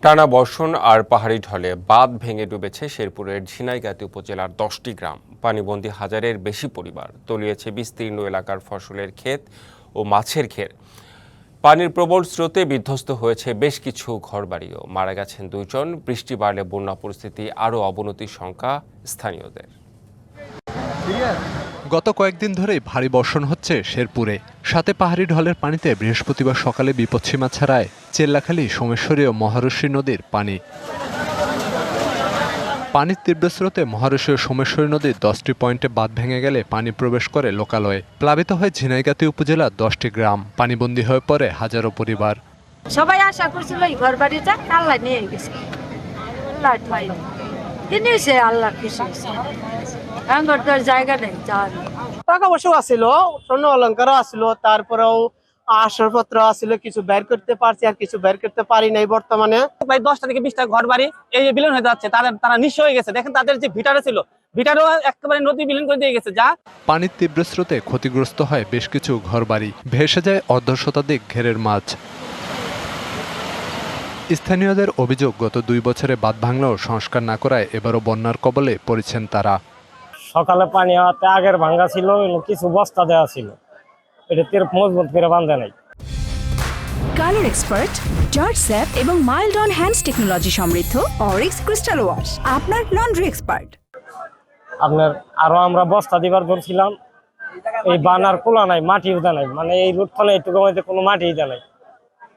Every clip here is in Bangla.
টানা বর্ষণ আর পাহাড়ি ঢলে বাঁধ ভেঙে ডুবেছে শেরপুরের ঝিনাইগাতি উপজেলার 10টি গ্রাম। পানিবন্দী হাজারের বেশি পরিবার, তলিয়েছে বিস্তীর্ণ এলাকার ফসলের ক্ষেত ও মাছের ঘের। পানির প্রবল স্রোতে বিধ্বস্ত হয়েছে বেশ কিছু ঘরবাড়িও। মারা গেছেন 2 জন। বৃষ্টি বাড়লে বন্যা পরিস্থিতি আরও অবনতির শঙ্কা স্থানীয়দের। গত কয়েকদিন ধরেই ভারী বর্ষণ হচ্ছে শেরপুরে। সাথে পাহাড়ি ঢলের পানিতে বৃহস্পতিবার সকালে বিপদসীমা ছাড়ায় চেল্লাখালী, সোমেশ্বরী ও মহারশী নদীর পানি। পানির তীব্র স্রোতে মহারশী ও সোমেশ্বরী নদীর 10টি পয়েন্টে বাঁধ ভেঙে গেলে পানি প্রবেশ করে লোকালয়ে। প্লাবিত হয় ঝিনাইগাতি উপজেলার 10টি গ্রাম। পানিবন্দী হয়ে পড়ে হাজারো পরিবার। সবাই আশা করছিল এই ঘর বাড়িটা আল্লাহ নিয়ে গেছে, আল্লাহ খুশি জায়গা নেই। টাকা পয়সাও আছিল, স্বর্ণ অলঙ্কারও আছিল, তারপরেও আসবাবপত্র আছিল, কিছু বের করতে পারছি আর কিছু বের করতে পারি নাই। বর্তমানে প্রায় 10টা থেকে 20টা ঘর বাড়ি এই যে বিলীন হয়ে যাচ্ছে, তারা নিঃস্ব হয়ে গেছে। দেখেন তাদের যে ভিটারে ছিল, ভিটারও একেবারে নদী বিলীন করে দিয়ে গেছে। যা পানির তীব্র স্রোতে ক্ষতিগ্রস্ত হয় বেশ কিছু ঘরবাড়ি, ভেসে যায় অর্ধশতাধিক ঘেরের মাছ। স্থানীয়দের অভিযোগ, গত 2 বছরে বাঁধ ভাঙলেও সংস্কার না করায় এবারও বন্যার কবলে পড়েছেন তারা। সকালে পানি হওয়াতে আগের ভাঙ্গা ছিল, কিছু বস্তা দেওয়া ছিল, এটা মজবুত করে বাঁধে নাই। কালার এক্সপার্ট, জর্জ স্যাপ এবং মাইল্ড অন হ্যান্ডস টেকনোলজি সমৃদ্ধ অরিক্স ক্রিস্টাল ওয়াশ আপনার লন্ড্রি এক্সপার্ট। আপনার আরো আমরা বস্তা দিবার ধরছিলাম, এই বানার কোলা নাই, মাটি উদা নাই, মানে এই রুটখানে একটু কমাইতে কোনো মাটি উদা নাই।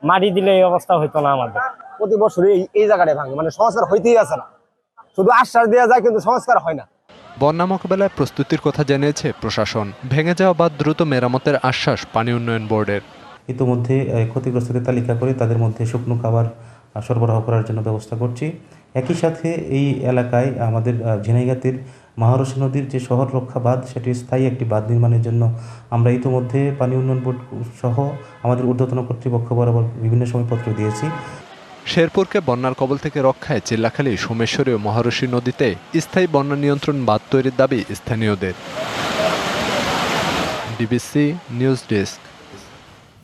মাটি দিলে এই অবস্থা হইতো না আমাদের। প্রতি বছর এই জায়গাটায় ভাঙে, মানে সংস্কার হইতেই আছে না, শুধু আশ্বাস দেওয়া যায় কিন্তু সংস্কার হয় না। বন্যা মোকাবেলায় প্রস্তুতির কথা জানিয়েছে প্রশাসন। ভেঙে যাওয়া বাঁধ দ্রুত মেরামতের আশ্বাস পানি উন্নয়ন বোর্ডের। ইতিমধ্যে ক্ষতিগ্রস্তদের তালিকা করে তাদের মধ্যে শুকনো খাবার সরবরাহ করার জন্য ব্যবস্থা করছি। একই সাথে এই এলাকায় আমাদের ঝিনাইগাতির মহারশী নদীর যে শহর রক্ষা বাঁধ, সেটি স্থায়ী একটি বাঁধ নির্মাণের জন্য আমরা ইতিমধ্যে পানি উন্নয়ন বোর্ড সহ আমাদের ঊর্ধ্বতন কর্তৃপক্ষ বরাবর বিভিন্ন সময় পত্র দিয়েছি। শেরপুরকে বন্যার কবল থেকে রক্ষায় চিল্লাখালী, সোমেশ্বরী ও মহারশী নদীতে স্থায়ী বন্যা নিয়ন্ত্রণ বাঁধ তৈরির দাবি স্থানীয়দের। DBC news desk.